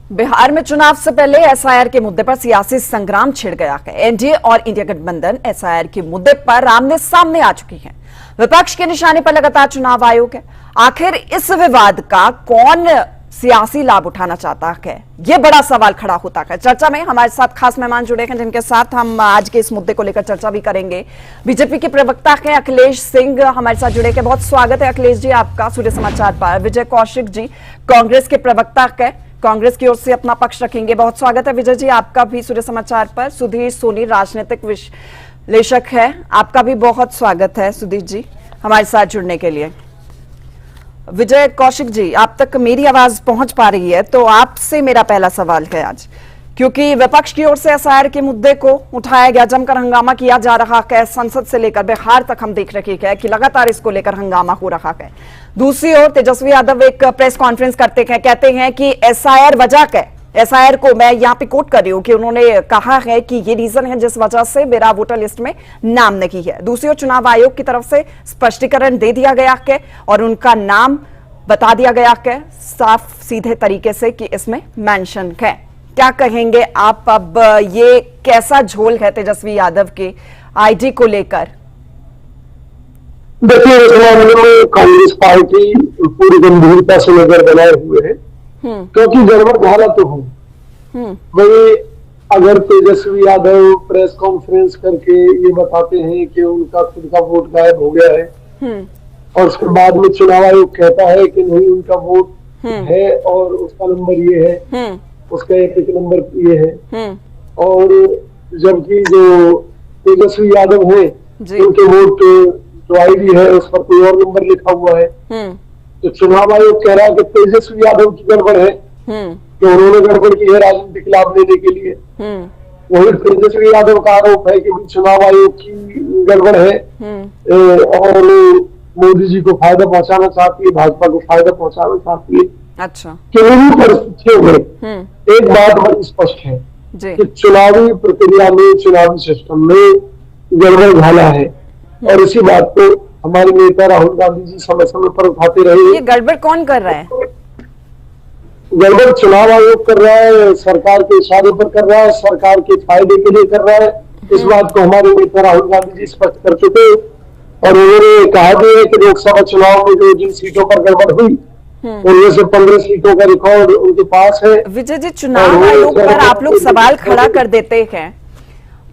बिहार में चुनाव से पहले एसआईआर के मुद्दे पर सियासी संग्राम छिड़ गया है। एनडीए और इंडिया गठबंधन एसआईआर के मुद्दे पर आमने सामने आ चुकी है। विपक्ष के निशाने पर लगातार चुनाव आयोग है। आखिर इस विवाद का कौन सियासी लाभ उठाना चाहता है, यह बड़ा सवाल खड़ा होता है। चर्चा में हमारे साथ खास मेहमान जुड़े हैं, जिनके साथ हम आज के इस मुद्दे को लेकर चर्चा भी करेंगे। बीजेपी के प्रवक्ता हैं अखिलेश सिंह हमारे साथ जुड़े हैं। बहुत स्वागत है अखिलेश जी आपका सूर्य समाचार पर। विजय कौशिक जी कांग्रेस के प्रवक्ता है, कांग्रेस की ओर से अपना पक्ष रखेंगे। बहुत स्वागत है विजय जी आपका भी सूर्य समाचार पर। सुधीर सोनी राजनीतिक विश्लेषक है, आपका भी बहुत स्वागत है सुधीर जी हमारे साथ जुड़ने के लिए। विजय कौशिक जी, आप तक मेरी आवाज पहुंच पा रही है? तो आपसे मेरा पहला सवाल है आज, क्योंकि विपक्ष की ओर से एसआईआर के मुद्दे को उठाया गया, जमकर हंगामा किया जा रहा है। संसद से लेकर बिहार तक हम देख रहे हैं कि लगातार इसको लेकर हंगामा हो रहा है। दूसरी ओर तेजस्वी यादव एक प्रेस कॉन्फ्रेंस करते हैं, कहते हैं कि एसआईआर वजह है। एसआईआर को मैं यहाँ पे कोट कर रही हूँ कि उन्होंने कहा है कि ये रीजन है जिस वजह से मेरा वोटर लिस्ट में नाम नहीं है। दूसरी ओर चुनाव आयोग की तरफ से स्पष्टीकरण दे दिया गया है और उनका नाम बता दिया गया है साफ सीधे तरीके से कि इसमें मेंशन है। क्या कहेंगे आप? अब ये कैसा झोल है तेजस्वी यादव के आईडी को लेकर? देखिए, कांग्रेस पार्टी पूरी गंभीरता से नजर बनाए हुए है, क्योंकि गड़बड़ घाला तो हो वही। अगर तेजस्वी यादव प्रेस कॉन्फ्रेंस करके ये बताते हैं कि उनका खुद का वोट गायब हो गया है और उसके बाद में चुनाव आयोग कहता है कि नहीं उनका वोट है और उसका नंबर ये है, उसका एपिक नंबर ये है, और जबकि जो तेजस्वी यादव है उनके वोट जो आईडी है उस पर कोई और नंबर लिखा हुआ है, तो चुनाव आयोग कह रहा है कि तेजस्वी यादव की गड़बड़ है कि उन्होंने गड़बड़ की है राजनीतिक लाभ लेने के लिए। वही तेजस्वी यादव का आरोप है कि चुनाव आयोग की गड़बड़ है और मोदी जी को फायदा पहुंचाना चाहती है, भाजपा को फायदा पहुंचाना चाहती है। अच्छा, किन्हीं परिस्थितियों में एक बात बड़ी स्पष्ट है कि चुनावी प्रक्रिया में, चुनावी सिस्टम में गड़बड़ घाला है और इसी बात को हमारे नेता राहुल गांधी जी समय समय पर उठाते रहे। ये गड़बड़ कौन कर रहा है? गड़बड़ चुनाव आयोग कर रहा है, सरकार के इशारे पर कर रहा है, सरकार के फायदे के लिए कर रहा है। इस बात को हमारे नेता राहुल गांधी जी स्पष्ट कर चुके और उन्होंने कहा भी है कि लोकसभा चुनाव में जो जिन सीटों पर गड़बड़ हुई उनमें से 15 सीटों का रिकॉर्ड उनके पास है। विजय जी, चुनाव आयोग पर आप लोग सवाल खड़ा कर देते हैं,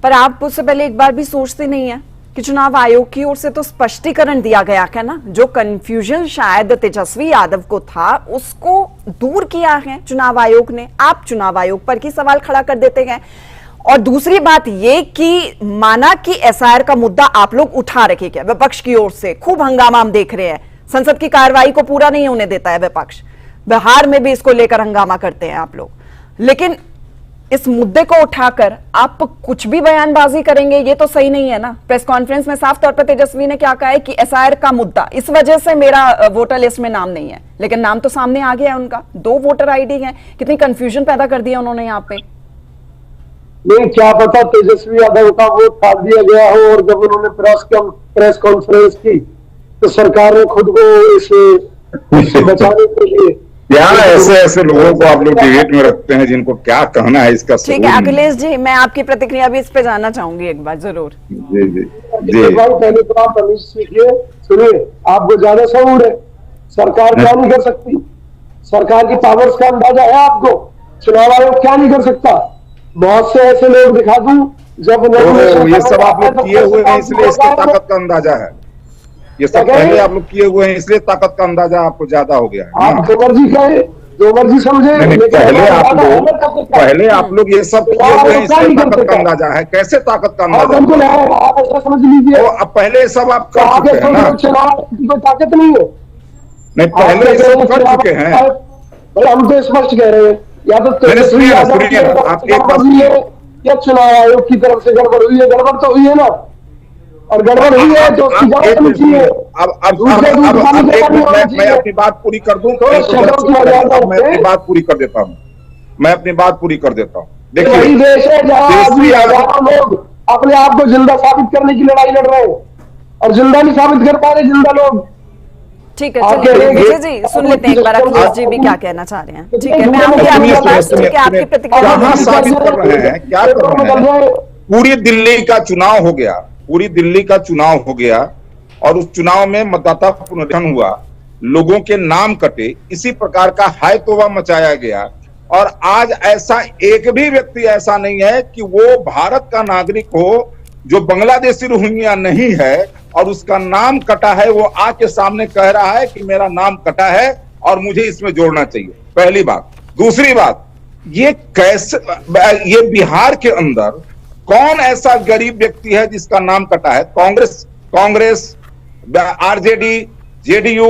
पर आप उससे पहले एक बार भी सोचते नहीं है कि चुनाव आयोग की ओर से तो स्पष्टीकरण दिया गया है ना, जो कंफ्यूजन शायद तेजस्वी यादव को था उसको दूर किया है चुनाव आयोग ने। आप चुनाव आयोग पर ही सवाल खड़ा कर देते हैं। और दूसरी बात ये कि माना कि एसआईआर का मुद्दा आप लोग उठा रखे क्या विपक्ष की ओर से, खूब हंगामा हम देख रहे हैं, संसद की कार्रवाई को पूरा नहीं होने देता है विपक्ष। बिहार में भी इसको लेकर हंगामा करते हैं आप लोग, लेकिन इस मुद्दे को उठाकर आप कुछ भी बयानबाजी करेंगे, ये तो सही नहीं है ना। प्रेस कॉन्फ्रेंस में साफ तौर पर तेजस्वी ने क्या कहा है कि एसआईआर का मुद्दा इस वजह से मेरा वोटर लिस्ट में नाम नहीं है, लेकिन नाम तो सामने आ गया है उनका, 2 वोटर आईडी हैं। कितनी कंफ्यूजन पैदा कर दिया उन्होंने यहाँ पे। नहीं, क्या पता तेजस्वी यादव का वोट काट दिया गया हो और जब उन्होंने प्रेस कॉन्फ्रेंस की तो सरकार ने खुद को इसे बचाने के लिए यार ऐसे लोगों को आप लोग डिबेट में रखते हैं जिनको क्या कहना है इसका। ठीक है अखिलेश जी, मैं आपकी प्रतिक्रिया भी इस पे जानना चाहूंगी एक बार जरूर। जी जी जी। पहले तो आप तमीज सीखिए, सुनिए, आपको ज्यादा शऊर है। सरकार क्या नहीं कर सकती, सरकार की पावर्स का अंदाजा है आपको। चुनाव आयोग क्या नहीं कर सकता, बहुत से ऐसे लोग दिखा दूं जब ये सब आप लोग किए हुए हैं इसलिए इसकी ताकत का अंदाजा है। ये सब पहले आप लोग किए हुए हैं इसलिए ताकत का अंदाजा आपको ज्यादा हो गया है। आप जो मर्जी कहे, जो मर्जी समझे, पहले आप लोग ये सब किए हुए हैं इसलिए ताकत का अंदाजा है। कैसे ताकत का अंदाजा? आप ऐसा समझ लीजिए। अब पहले सब आप कर चुके हैं ना। कोई ताकत नहीं है। नहीं, पहले सब कर चुके हैं। हम तो स्पष्ट कह रहे हैं, या तो तेजस्वी यादव की गड़बड़ हुई है या चुनाव आयोग की तरफ से गड़बड़ हुई है। गड़बड़ तो हुई है ना, और गड़बड़ हुई है तो उसकी जांच होनी चाहिए। मैं अपनी बात पूरी कर दूं तो मैं अपनी बात पूरी कर देता हूं। देखिए, वही देश है जहां लोग अपने आप को जिंदा साबित करने की लड़ाई लड़ रहे हैं और जिंदा नहीं साबित कर पा रहे जिंदा लोग। ठीक है, आप चलिए कह रहे हैं विजय जी सुन लेते हैं एक बार अखिलेश जी भी क्या कहना चाह रहे हैं। ठीक है, मैं आऊंगी आपके पास, ठीक है, आपकी प्रतिक्रिया। कहाँ साबित कर रहे हैं, क्या कर रहे हैं? पूरी दिल्ली का चुनाव हो गया, पूरी दिल्ली का चुनाव हो गया और उस चुनाव में मतदाता पुनरीक्षण हुआ, लोगों के नाम कटे, इसी प्रकार का हाय तौबा मचाया गया। और आज ऐसा एक भी व्यक्ति ऐसा नहीं है कि वो भारत का नागरिक हो जो बांग्लादेशी रोहिंग्या नहीं है और उसका नाम कटा है, वो आके सामने कह रहा है कि मेरा नाम कटा है और मुझे इसमें जोड़ना चाहिए। पहली बात। दूसरी बात, ये कैसे, ये बिहार के अंदर कौन ऐसा गरीब व्यक्ति है जिसका नाम कटा है? कांग्रेस, आरजेडी, जेडीयू,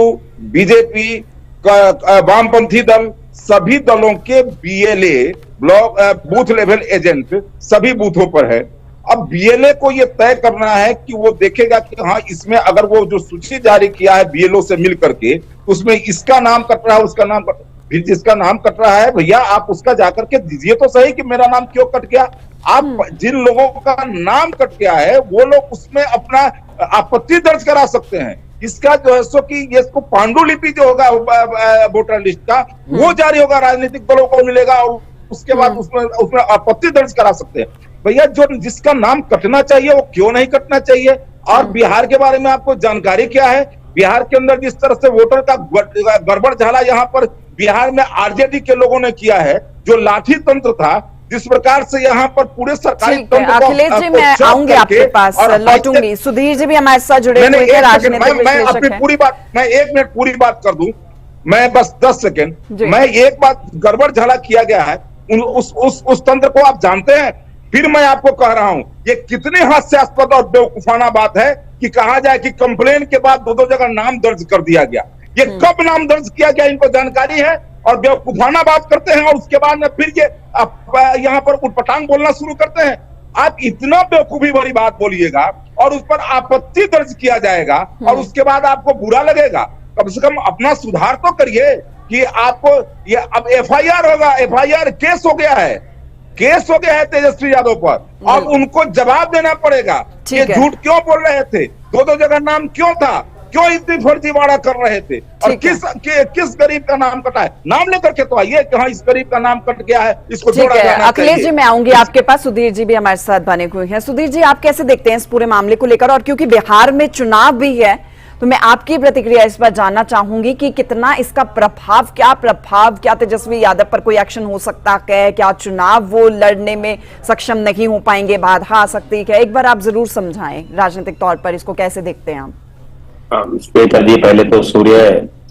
बीजेपी, वामपंथी दल, सभी दलों के BLA block booth level agent सभी बूथों पर है। अब बीएलए को यह तय करना है कि वो देखेगा कि हाँ, इसमें अगर वो जो सूची जारी किया है बीएलओ से मिल करके, उसमें इसका नाम कट रहा है, उसका नाम कट, फिर जिसका नाम कट रहा है भैया आप उसका जाकर के दीजिए तो सही कि मेरा नाम क्यों कट गया। आप जिन लोगों का नाम कट गया है वो लोग उसमें अपना आपत्ति दर्ज करा सकते हैं। इसका जो है सो कि ये इसको पांडुलिपि जो होगा वोटर लिस्ट का वो जारी होगा, राजनीतिक दलों को मिलेगा और उसके बाद उसमें आपत्ति दर्ज करा सकते हैं। भैया जो जिसका नाम कटना चाहिए वो क्यों नहीं कटना चाहिए? और बिहार के बारे में आपको जानकारी क्या है? बिहार के अंदर जिस तरह से वोटर का गड़बड़ झाला यहाँ पर बिहार में आरजेडी के लोगों ने किया है, जो लाठी तंत्र था, जिस प्रकार से यहाँ पर पूरे सरकारी तंत्र को अखिलेश जी मैं आऊंगी आपके पास, लौटूंगी। सुधीर जी भी हमारे साथ जुड़े हुए हैं, राजनीतिक मैं अपनी पूरी बात, मैं 1 मिनट पूरी बात कर दूं, मैं बस 10 सेकेंड। मैं एक बात, गड़बड़ झाला किया गया है उस तंत्र को आप जानते हैं। फिर मैं आपको कह रहा हूं, ये कितने हास्यास्पद और बेवकूफाना बात है कि कहा जाए कि कंप्लेन के बाद 2 जगह नाम दर्ज कर दिया गया। ये कब नाम दर्ज किया गया इनको जानकारी है और बेवकूफाना बात करते हैं और उसके बाद में फिर ये यहाँ पर उटपटांग बोलना शुरू करते हैं। आप इतना बेवकूफी भरी बात बोलिएगा और उस पर आपत्ति दर्ज किया जाएगा और उसके बाद आपको बुरा लगेगा। कम से कम अपना सुधार तो करिए कि आपको ये अब एफआईआर होगा, एफआईआर केस हो गया है, केस हो गया है तेजस्वी यादव पर और उनको जवाब देना पड़ेगा। ये झूठ क्यों बोल रहे थे? 2 जगह नाम क्यों था? क्यों इतनी फर्जीवाड़ा कर रहे थे? और किस गरीब का नाम कटा है? नाम लेकर के तो आइए कि हाँ इस गरीब का नाम कट गया है, इसको जोड़ा जाना चाहिए। अखिलेश जी मैं आऊंगी आपके पास, सुधीर जी भी हमारे साथ बने हुए हैं। सुधीर जी आप कैसे देखते हैं इस पूरे मामले को लेकर? और क्योंकि बिहार में चुनाव भी है तो मैं आपकी प्रतिक्रिया इस पर जानना चाहूंगी कि कितना इसका प्रभाव, क्या तेजस्वी यादव पर कोई एक्शन हो सकता है? क्या चुनाव वो लड़ने में सक्षम नहीं हो पाएंगे, बाधा आ सकती है? एक बार आप जरूर समझाएं राजनीतिक तौर पर इसको कैसे देखते हैं आप? श्वेता जी, पहले तो सूर्य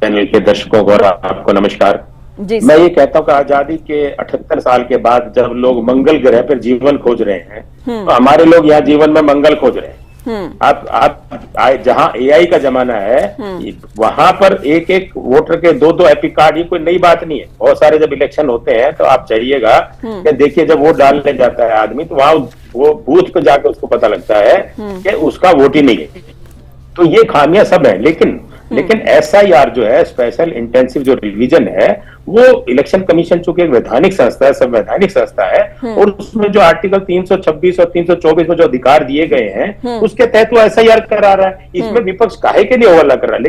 चैनल के दर्शकों को और आपको नमस्कार जी। मैं ये कहता हूँ कि आजादी के 78 साल के बाद जब लोग मंगल ग्रह पर जीवन खोज रहे हैं तो हमारे लोग यहाँ जीवन में मंगल खोज रहे हैं। आप जहां एआई का जमाना है वहां पर एक वोटर के 2 एपिक कार्ड, ये कोई नई बात नहीं है। बहुत सारे जब इलेक्शन होते हैं तो आप चाहिएगा कि देखिए जब वोट डालने जाता है आदमी तो वहां वो बूथ पे जाके उसको पता लगता है कि उसका वोट ही नहीं है। तो ये खामियां सब है, लेकिन एसआईआर जो है, स्पेशल इंटेंसिव जो रिवीजन है, वो इलेक्शन कमीशन चूंकि एक वैधानिक संस्था है, संवैधानिक संस्था है और उसमें जो आर्टिकल 326 और 324 में जो अधिकार दिए गए हैं उसके तहत वो एसआईआर करा रहा है। इसमें विपक्ष काहे के लिए हवाला कर रहा है?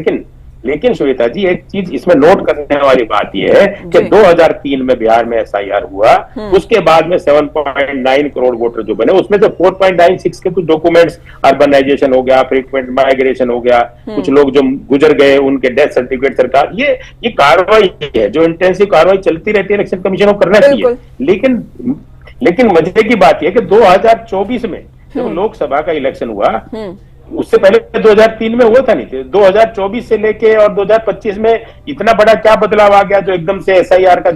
लेकिन श्वेता जी एक चीज इसमें नोट करने वाली बात यह है कि 2003 में बिहार में एसआईआर हुआ, उसके बाद में 7.9 करोड़ वोटर जो बने उसमें से 4.96 के कुछ डॉक्यूमेंट्स, अर्बनाइजेशन हो गया, फ्रीक्वेंट माइग्रेशन हो गया, कुछ लोग जो गुजर गए उनके डेथ सर्टिफिकेट सरकार, ये कार्रवाई है जो इंटेंसिव कार्रवाई चलती रहती है, इलेक्शन कमीशन को करना चाहिए। लेकिन मजे की बात यह कि 2024 में जब लोकसभा का इलेक्शन हुआ, उससे पहले 2003 में हुआ था नहीं, 2024 से लेके और 2025 में इतना बड़ा क्या बदलाव आ गया जो एकदम से एसआईआर का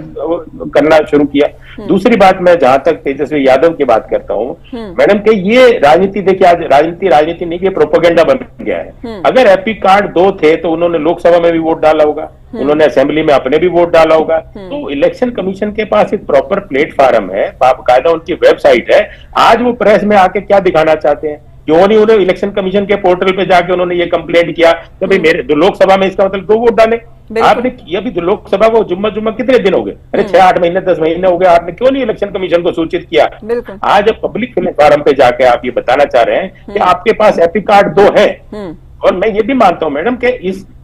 करना शुरू किया। दूसरी बात, मैं जहां तक तेजस्वी यादव की बात करता हूं मैडम कि ये राजनीति, देखिए आज राजनीति नहीं कि प्रोपेगेंडा बन गया है। अगर एपिक कार्ड 2 थे तो उन्होंने लोकसभा में भी वोट डाला होगा, उन्होंने असेंबली में अपने भी वोट डाला होगा। तो इलेक्शन कमीशन के पास एक प्रॉपर प्लेटफॉर्म है, बाकायदा उनकी वेबसाइट है। आज वो प्रेस में आके क्या दिखाना चाहते हैं? क्यों नहीं उन्हें इलेक्शन कमीशन के पोर्टल पे जाके उन्होंने ये कंप्लेंट किया कि भाई मेरे लोकसभा में इसका मतलब 2 वोट डाले। आपने किया भी तो लोकसभा को जुम्मा कितने दिन हो गए? अरे 6-8 महीने 10 महीने हो गए, आपने क्यों नहीं इलेक्शन कमीशन को सूचित किया? आज पब्लिक प्लेटफॉर्म पे जाके आप ये बताना चाह रहे हैं कि आपके पास एपिक कार्ड 2 है। और मैं ये भी मानता हूं मैडम कि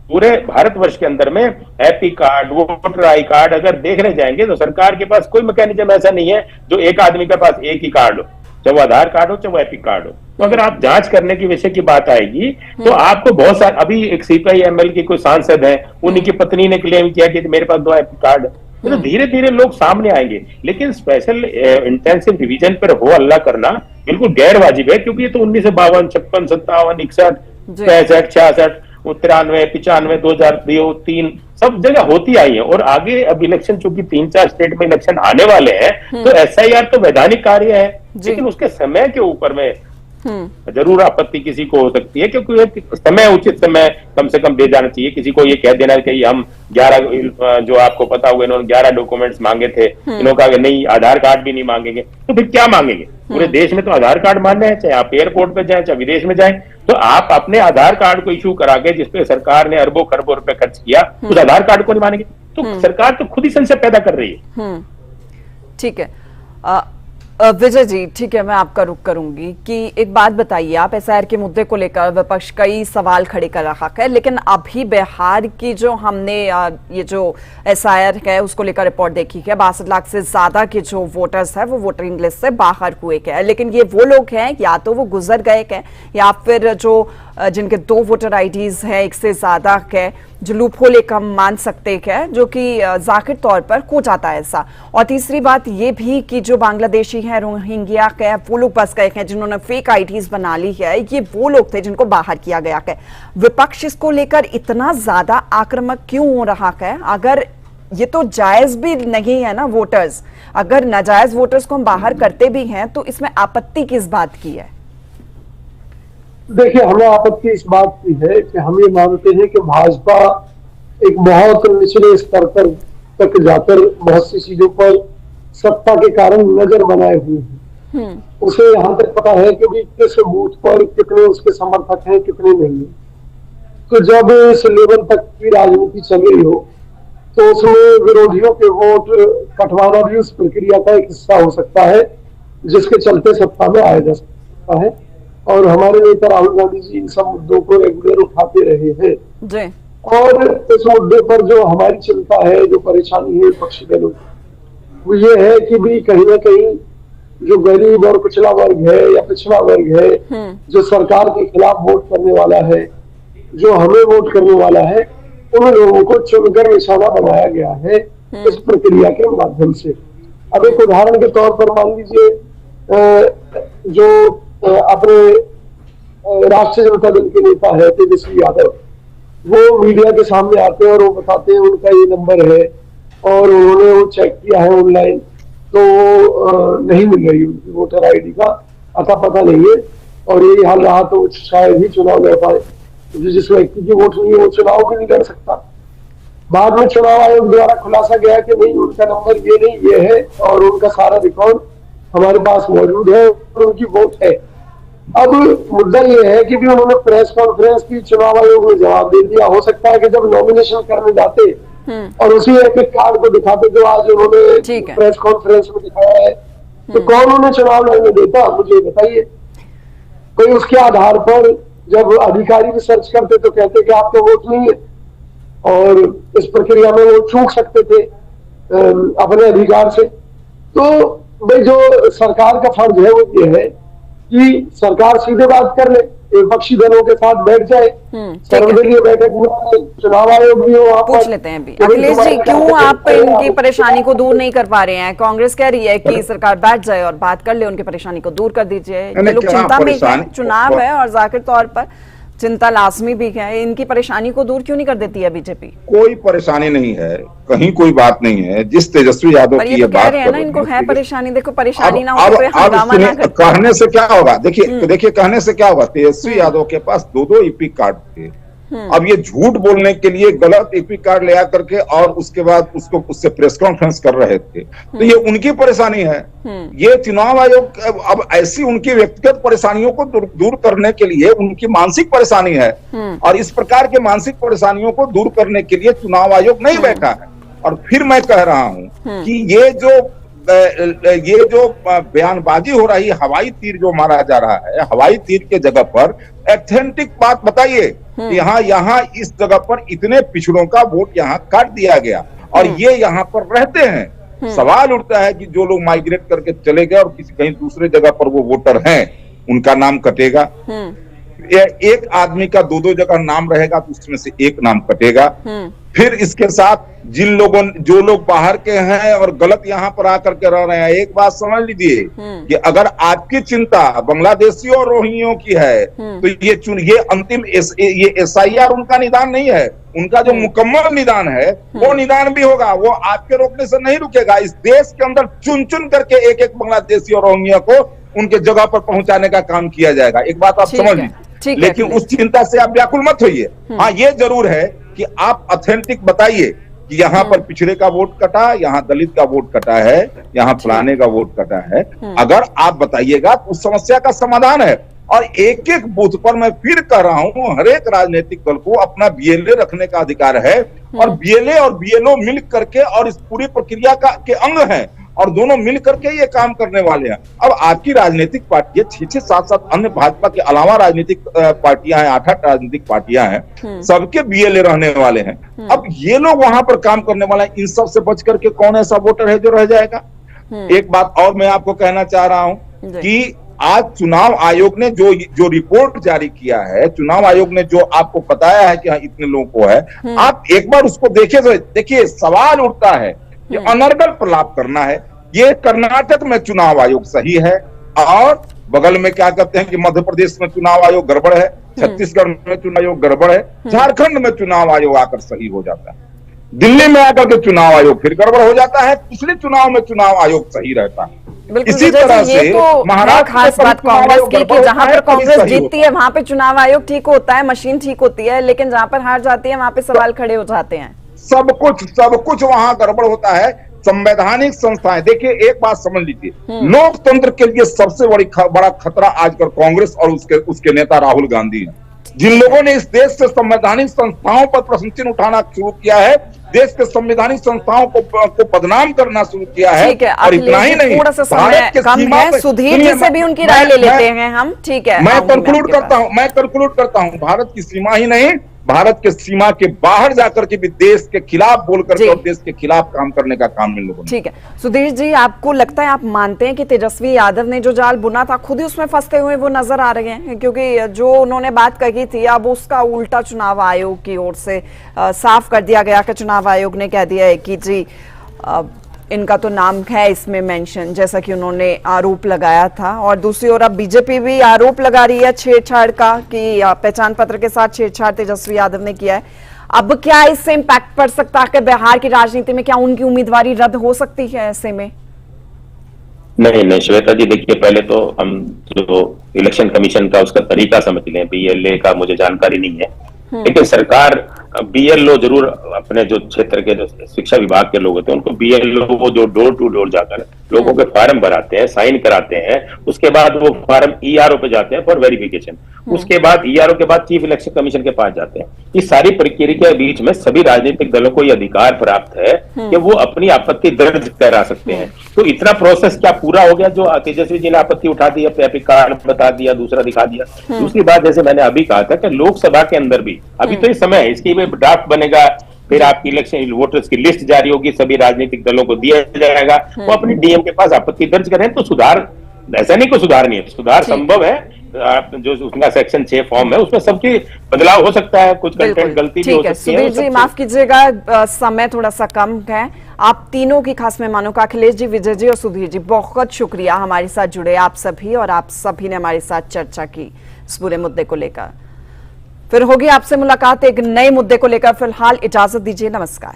पूरे भारतवर्ष के अंदर में happy card, voter I card अगर देखने जाएंगे तो सरकार के पास कोई मैकेनिज्म ऐसा नहीं है जो एक आदमी के पास एक ही कार्ड हो, चाहे वो आधार कार्ड हो चाहे वो हैप्पी कार्ड हो। तो अगर आप जांच करने की विषय की बात आएगी तो आपको बहुत सारे, अभी एक CPI-ML के कोई सांसद है, उन्हीं की पत्नी ने क्लेम किया कि मेरे पास 2 हैप्पी कार्ड। तो धीरे धीरे लोग सामने आएंगे, लेकिन स्पेशल इंटेंसिव रिवीजन पर हो हल्ला करना बिल्कुल गैर वाजिब है, क्योंकि ये तो 1952, 56, 57, 61, 65, 66, 93, 95, 2003 सब जगह होती आई है। और आगे अब इलेक्शन, चूंकि 3-4 स्टेट में इलेक्शन आने वाले हैं, तो SIR तो वैधानिक कार्य है, लेकिन उसके समय के ऊपर में जरूर आपत्ति किसी को हो सकती है, क्योंकि समय, उचित समय कम से कम दे जाना चाहिए। किसी को ये कह देना कि हम 11, जो आपको पता होगा इन्होंने 11 डॉक्यूमेंट्स मांगे थे, इन्होंने कहा कि नहीं आधार कार्ड भी नहीं मांगेंगे, तो फिर क्या मांगेंगे? पूरे देश में तो आधार कार्ड मान्य है, चाहे आप एयरपोर्ट पे जाए चाहे विदेश में जाए, तो आप अपने आधार कार्ड को इशू करा के, जिसपे सरकार ने अरबों खरबों रुपए खर्च किया, उस आधार कार्ड को नहीं मानेंगे? तो सरकार तो खुद ही संशय पैदा कर रही है। ठीक है विजय जी, ठीक है, मैं आपका रुख करूंगी कि एक बात बताइए, आप SIR के मुद्दे को लेकर विपक्ष कई सवाल खड़े कर रहा है, लेकिन अभी बिहार की जो हमने ये जो SIR है उसको लेकर रिपोर्ट देखी है, 62 लाख से ज्यादा के जो वोटर्स है वो वोटिंग लिस्ट से बाहर हुए हैं, लेकिन ये वो लोग हैं या तो वो गुजर गए हैं या फिर जो जिनके 2 वोटर IDs है, एक से ज्यादा है, जो लूपहोल एक हम मान सकते हैं, जो कि जाहिर तौर पर हो जाता है ऐसा। और तीसरी बात ये भी कि जो बांग्लादेशी हैं, रोहिंग्या है, वो लोग बस गए हैं जिन्होंने फेक IDs बना ली है, ये वो लोग थे जिनको बाहर किया गया है। विपक्ष इसको लेकर इतना ज्यादा आक्रामक क्यों हो रहा है? अगर ये तो जायज भी नहीं है ना वोटर्स, अगर नाजायज वोटर्स को हम बाहर करते भी हैं तो इसमें आपत्ति किस बात की है? देखिए, हमें आपत्ति इस बात की है कि हम ये मानते हैं कि भाजपा एक बहुत निचले स्तर पर तक जाकर बहुत सी चीजों पर सत्ता के कारण नजर बनाए हुए हैं। उसे यहाँ तक पता है कि भी किस बूथ पर कितने उसके समर्थक हैं, कितने नहीं है। तो जब इस लेवल तक की राजनीति चल रही हो तो उसमें विरोधियों के वोट कटवाना भी उस प्रक्रिया का एक हिस्सा हो सकता है, जिसके चलते सत्ता में आया जा सकता है। और हमारे नेता राहुल गांधी जी इन सब मुद्दों को रेगुलर उठाते रहे हैं। और इस मुद्दे पर जो हमारी चिंता है, जो परेशानी है विपक्षी दलों की, वो ये है कि भी कहीं ना कहीं जो गरीब और कुचला वर्ग है या पिछड़ा वर्ग है, जो सरकार के खिलाफ वोट करने वाला है, जो हमें वोट करने वाला है, उन लोगों को चुनकर निशाना बनाया गया है इस प्रक्रिया के माध्यम से। अब एक उदाहरण के तौर पर मान लीजिए जो अपने राष्ट्रीय जनता दल के नेता है तेजस्वी यादव, वो मीडिया के सामने आते हैं और वो बताते हैं उनका ये नंबर है और उन्होंने वो चेक किया है ऑनलाइन, तो नहीं मिल रही उनकी वोटर ID का अता पता नहीं है, और यही हाल रहा तो शायद ही चुनाव लड़ पाए। जिस व्यक्ति की वोट नहीं है वो चुनाव भी नहीं लड़ सकता। बाद में चुनाव आयोग द्वारा खुलासा गया कि नहीं, उनका नंबर ये नहीं ये है, और उनका सारा रिकॉर्ड हमारे पास मौजूद है और उनकी वोट है। अब मुद्दा ये है कि भी उन्होंने प्रेस कॉन्फ्रेंस की चुनाव आयोग में जवाब दे दिया। हो सकता है कि जब नॉमिनेशन करने जाते और उसी एक कार्ड को दिखाते जो आज उन्होंने प्रेस कॉन्फ्रेंस में दिखाया है, तो कौन उन्हें चुनाव लड़ने देता, मुझे बताइए। कोई उसके आधार पर जब अधिकारी भी सर्च करते तो कहते कि आपका वोट नहीं है, और इस प्रक्रिया में वो चूक सकते थे अपने अधिकार से। तो भाई जो सरकार का फर्ज है वो ये है कि सरकार सीधे बात कर ले, विपक्षी दलों के साथ बैठ जाए, सर्वदलीय बैठक में चुनाव आयोग भी हो। आप पूछ लेते हैं अभी अखिलेश जी, क्यों आप इनकी परेशानी को दूर नहीं कर पा रहे हैं? कांग्रेस कह रही है कि सरकार बैठ जाए और बात कर ले, उनकी परेशानी को दूर कर दीजिए। ये लोग चिंता में है, चुनाव है और जाहिर तौर पर चिंता लाजमी भी है। इनकी परेशानी को दूर क्यों नहीं कर देती है बीजेपी? कोई परेशानी नहीं है, कहीं कोई बात नहीं है। जिस तेजस्वी यादव की ये बात है ना, इनको है परेशानी। देखो परेशानी ना हो तो हंगामा ना करे। कहने से क्या होगा? देखिए कहने से क्या होगा? तेजस्वी यादव के पास 2-2 EP कार्ड थे। अब ये झूठ बोलने के लिए गलत EP कार्ड ले आकर के और उसके बाद उससे प्रेस कॉन्फ्रेंस कर रहे थे, तो ये उनकी परेशानी है। ये चुनाव आयोग अब ऐसी उनकी व्यक्तिगत परेशानियों को दूर करने के लिए उनकी मानसिक परेशानी है, और इस प्रकार के मानसिक परेशानियों को दूर करने के लिए चुनाव आयोग नहीं बैठा है। और फिर मैं कह रहा हूं कि ये जो बयानबाजी हो रही है, हवाई तीर जो मारा जा रहा है, हवाई तीर के जगह पर ऑथेंटिक बात बताइए। यहाँ यहाँ इस जगह पर इतने पिछड़ों का वोट यहाँ काट दिया गया और ये यहाँ पर रहते हैं। सवाल उठता है कि जो लोग माइग्रेट करके चले गए और किसी कहीं दूसरे जगह पर वो वोटर हैं, उनका नाम कटेगा। एक आदमी का दो जगह नाम रहेगा तो उसमें से एक नाम कटेगा। फिर इसके साथ जो लोग बाहर के हैं और गलत यहाँ पर आकर के रह रहे हैं, एक बात समझ लीजिए कि अगर आपकी चिंता बांग्लादेशियों और रोहिंग्यों की है तो ये अंतिम ये SIR उनका निदान नहीं है। उनका जो मुकम्मल निदान है वो निदान भी होगा, वो आपके रोकने से नहीं रुकेगा। इस देश के अंदर चुन चुन करके एक एक बांग्लादेशी और रोहिंग्या को उनके जगह पर पहुंचाने का काम किया जाएगा। एक बात आप समझ लीजिए, लेकिन उस चिंता से आप व्याकुल मत होइए। हाँ, ये जरूर है कि आप ऑथेंटिक बताइए कि यहाँ पर पिछड़े का वोट कटा, यहाँ दलित का वोट कटा है, यहाँ फलाने का वोट कटा है। अगर आप बताइएगा तो उस समस्या का समाधान है। और एक एक बूथ पर मैं फिर कह रहा हूं, हर एक राजनीतिक दल को अपना BLA रखने का अधिकार है और BLA और BLO मिल करके और इस पूरी प्रक्रिया के अंग हैं और दोनों मिल करके ये काम करने वाले हैं। अब आपकी राजनीतिक पार्टियां 6-6, 7-7 अन्य भाजपा के अलावा राजनीतिक पार्टियां हैं, 8-8 राजनीतिक पार्टियां हैं, सबके BLA रहने वाले हैं। अब ये लोग वहां पर काम करने वाले हैं, इन सब से बच करके कौन ऐसा वोटर है जो रह जाएगा। एक बात और मैं आपको कहना चाह रहा हूं कि आज चुनाव आयोग ने जो रिपोर्ट जारी किया है, चुनाव आयोग ने जो आपको बताया है कि हाँ इतने लोगों को है, आप एक बार उसको देखिए सवाल उठता है कि अनर्गल प्रलाप करना है। ये कर्नाटक में चुनाव आयोग सही है और बगल में क्या कहते हैं कि मध्य प्रदेश में चुनाव आयोग गड़बड़ है, छत्तीसगढ़ में चुनाव आयोग गड़बड़ है, झारखंड में चुनाव आयोग आकर सही हो जाता है, दिल्ली में आकर के चुनाव आयोग फिर गड़बड़ हो जाता है, पिछले चुनाव में चुनाव आयोग सही रहता है। इसी तरह से महाराष्ट्र खास बात कांग्रेस की कि जहां पर कांग्रेस जीतती है वहां पे चुनाव आयोग ठीक होता है, मशीन ठीक होती है, लेकिन जहां पर हार जाती है वहां पे सवाल खड़े हो जाते हैं। सब कुछ वहां गड़बड़ होता है। संवैधानिक संस्थाएं, देखिए एक बात समझ लीजिए, लोकतंत्र के लिए सबसे बड़ा खतरा आजकल कांग्रेस और उसके नेता राहुल गांधी हैं। जिन लोगों ने इस देश से संवैधानिक संस्थाओं पर प्रश्न चिन्ह उठाना शुरू किया है, देश के संवैधानिक संस्थाओं को बदनाम करना शुरू किया है। और इतना ही नहीं, थोड़ा सा समय कम है, सुधीर जी से भी उनकी राय ले लेते हैं हम। ठीक है, मैं कंक्लूड करता हूं, भारत की सीमा ही नहीं, भारत के सीमा के बाहर जाकर के भी देश के खिलाफ बोल करके और देश के खिलाफ काम करने का काम इन लोगों ने। ठीक है सुधीर जी, आपको लगता है, आप मानते हैं कि तेजस्वी यादव ने जो जाल बुना था खुद ही उसमें फंसते हुए वो नजर आ रहे हैं? क्योंकि जो उन्होंने बात कही थी अब उसका उल्टा चुनाव आयोग की ओर से साफ कर दिया गया कि चुनाव आयोग ने कह दिया है कि जी इनका तो नाम है इसमें मेंशन, जैसा कि उन्होंने आरोप लगाया था। और दूसरी ओर अब बीजेपी भी आरोप लगा रही है छेड़छाड़ का कि पहचान पत्र के साथ छेड़छाड़ तेजस्वी यादव ने किया है। अब क्या इससे इम्पैक्ट पड़ सकता है कि बिहार की राजनीति में, क्या उनकी उम्मीदवारी रद्द हो सकती है ऐसे में? नहीं श्वेता जी, देखिए पहले तो हम जो इलेक्शन कमीशन का उसका तरीका समझ लें। BLA का मुझे जानकारी नहीं है, लेकिन सरकार BLO जरूर अपने जो क्षेत्र के जो शिक्षा विभाग के लोग होते हैं उनको BLO वो जो डोर टू डोर जाकर लोगों के फार्म भराते हैं, साइन कराते हैं, उसके बाद वो फार्म ERO पे जाते हैं फॉर वेरिफिकेशन, उसके बाद ERO के बाद चीफ इलेक्शन कमीशन के पास जाते हैं। इस सारी प्रक्रिया के बीच में सभी राजनीतिक दलों को यह अधिकार प्राप्त है कि वो अपनी आपत्ति दर्ज करा सकते हैं। तो इतना प्रोसेस क्या पूरा हो गया? जो तेजस्वी जी ने आपत्ति उठा दी, एपिक कार्ड बता दिया, दूसरा दिखा दिया। दूसरी बात, जैसे मैंने अभी कहा था कि लोकसभा के अंदर भी अभी तो ये समय है, इसकी ड्राफ्ट बनेगा, फिर आपकी इलेक्शन वोटर्स की लिस्ट जारी होगी, सभी राजनीतिक दलों को दिया जाएगा, वो अपनी DM के पास आपत्ति दर्ज करें। तो सुधार, ऐसा नहीं कोई सुधार नहीं है, सुधार संभव है। जो उसका सेक्शन 6 फॉर्म है उसमें सबकी बदलाव हो सकता है, कुछ कंटेंट गलती भी हो सकती है। सुधीर जी माफ कीजिएगा, समय थोड़ा सा कम है। आप तीनों की खास मेहमानों का, अखिलेश जी, विजय जी और सुधीर जी, बहुत शुक्रिया हमारे साथ जुड़े आप सभी, और आप सभी ने हमारे साथ चर्चा की इस पूरे मुद्दे को लेकर। फिर होगी आपसे मुलाकात एक नए मुद्दे को लेकर। फिलहाल इजाजत दीजिए, नमस्कार।